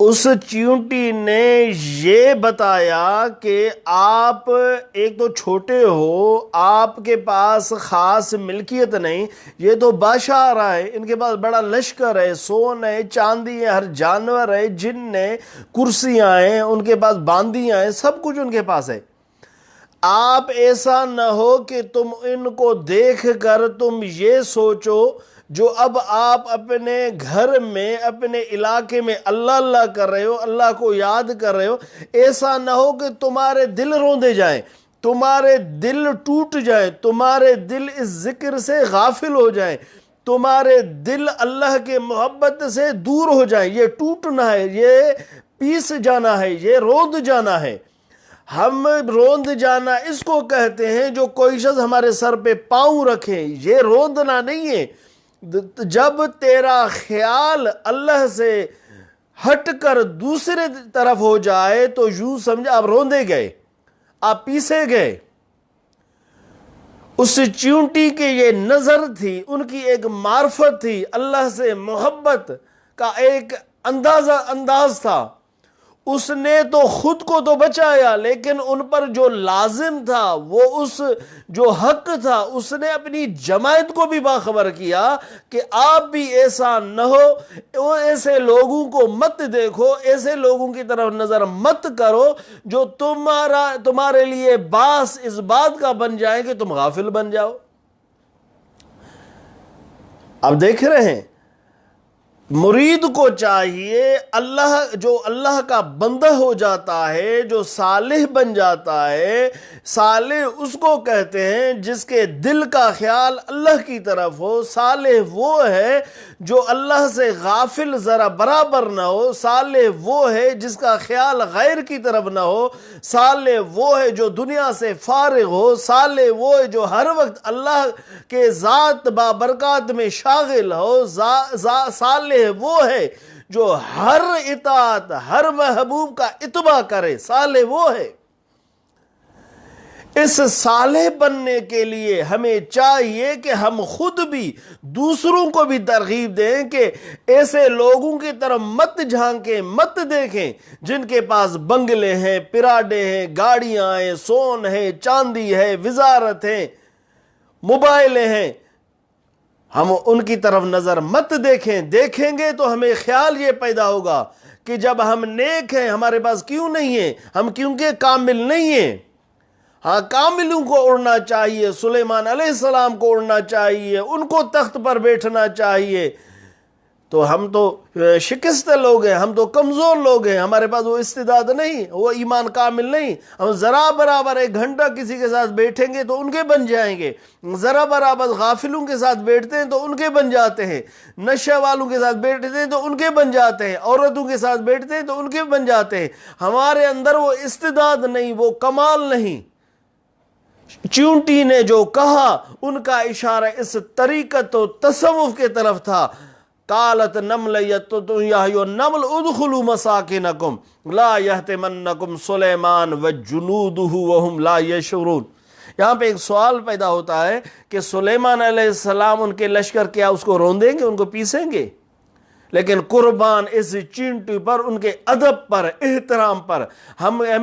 اس چیونٹی نے یہ بتایا کہ آپ ایک تو چھوٹے ہو، آپ کے پاس خاص ملکیت نہیں، یہ تو بادشاہ آ رہا ہے، ان کے پاس بڑا لشکر ہے، سون ہے، چاندی ہے، ہر جانور ہے، جن ہے، کرسیاں ہیں، ان کے پاس باندیاں ہیں، سب کچھ ان کے پاس ہے۔ آپ ایسا نہ ہو کہ تم ان کو دیکھ کر تم یہ سوچو، جو اب آپ اپنے گھر میں اپنے علاقے میں اللہ اللہ کر رہے ہو، اللہ کو یاد کر رہے ہو، ایسا نہ ہو کہ تمہارے دل روندے جائیں، تمہارے دل ٹوٹ جائیں، تمہارے دل اس ذکر سے غافل ہو جائیں، تمہارے دل اللہ کے محبت سے دور ہو جائیں۔ یہ ٹوٹنا ہے، یہ پیس جانا ہے، یہ روند جانا ہے۔ ہم روند جانا اس کو کہتے ہیں جو کوئی شخص ہمارے سر پہ پاؤں رکھے، یہ روندنا نہیں ہے۔ جب تیرا خیال اللہ سے ہٹ کر دوسرے طرف ہو جائے تو یوں سمجھ آپ روندے گئے، آپ پیسے گئے۔ اس چیونٹی کے یہ نظر تھی، ان کی ایک معرفت تھی، اللہ سے محبت کا ایک انداز تھا۔ اس نے تو خود کو تو بچایا، لیکن ان پر جو لازم تھا، وہ اس جو حق تھا، اس نے اپنی جماعت کو بھی باخبر کیا کہ آپ بھی ایسا نہ ہو، ایسے لوگوں کو مت دیکھو، ایسے لوگوں کی طرف نظر مت کرو جو تمہارے لیے باعث اس بات کا بن جائے کہ تم غافل بن جاؤ۔ اب دیکھ رہے ہیں، مرید کو چاہیے، جو اللہ کا بندہ ہو جاتا ہے، جو صالح بن جاتا ہے، صالح اس کو کہتے ہیں جس کے دل کا خیال اللہ کی طرف ہو۔ صالح وہ ہے جو اللہ سے غافل ذرا برابر نہ ہو۔ صالح وہ ہے جس کا خیال غیر کی طرف نہ ہو۔ صالح وہ ہے جو دنیا سے فارغ ہو۔ صالح وہ ہے جو ہر وقت اللہ کے ذات بابرکات میں شاغل ہو۔ صالح وہ ہے جو ہر اطاعت، ہر محبوب کا اتباع کرے۔ صالح وہ ہے۔ اس صالح بننے کے لیے ہمیں چاہیے کہ ہم خود بھی دوسروں کو بھی ترغیب دیں کہ ایسے لوگوں کی طرف مت جھانکیں، مت دیکھیں جن کے پاس بنگلے ہیں، پراڈے ہیں، گاڑیاں ہیں، سون ہے، چاندی ہے، وزارت ہے، موبائلیں ہیں۔ ہم ان کی طرف نظر مت دیکھیں۔ دیکھیں گے تو ہمیں خیال یہ پیدا ہوگا کہ جب ہم نیک ہیں ہمارے پاس کیوں نہیں ہیں؟ ہم کیونکہ کامل نہیں ہیں۔ ہاں، کاملوں کو اڑنا چاہیے، سلیمان علیہ السلام کو اڑنا چاہیے، ان کو تخت پر بیٹھنا چاہیے۔ تو ہم تو شکست لوگ ہیں، ہم تو کمزور لوگ ہیں، ہمارے پاس وہ استعداد نہیں، وہ ایمان کامل نہیں۔ ہم ذرا برابر ایک گھنٹہ کسی کے ساتھ بیٹھیں گے تو ان کے بن جائیں گے، ذرا برابر غافلوں کے ساتھ بیٹھتے ہیں تو ان کے بن جاتے ہیں، نشہ والوں کے ساتھ بیٹھتے ہیں تو ان کے بن جاتے ہیں، عورتوں کے ساتھ بیٹھتے ہیں تو ان کے بن جاتے ہیں۔ ہمارے اندر وہ استعداد نہیں، وہ کمال نہیں۔ چیونٹی نے جو کہا ان کا اشارہ اس طریقت و تصوف کے طرف تھا۔ قالت نملیت یا نمل ادخلوا مساکنکم لا یحتمنکم سلیمان وجنودہ وہم لا یشعرون۔ یہاں پہ ایک سوال پیدا ہوتا ہے کہ سلیمان علیہ السلام ان کے لشکر کیا اس کو روندیں گے، ان کو پیسیں گے؟ لیکن قربان اس چیونٹی پر، ان کے ادب پر، احترام پر ہم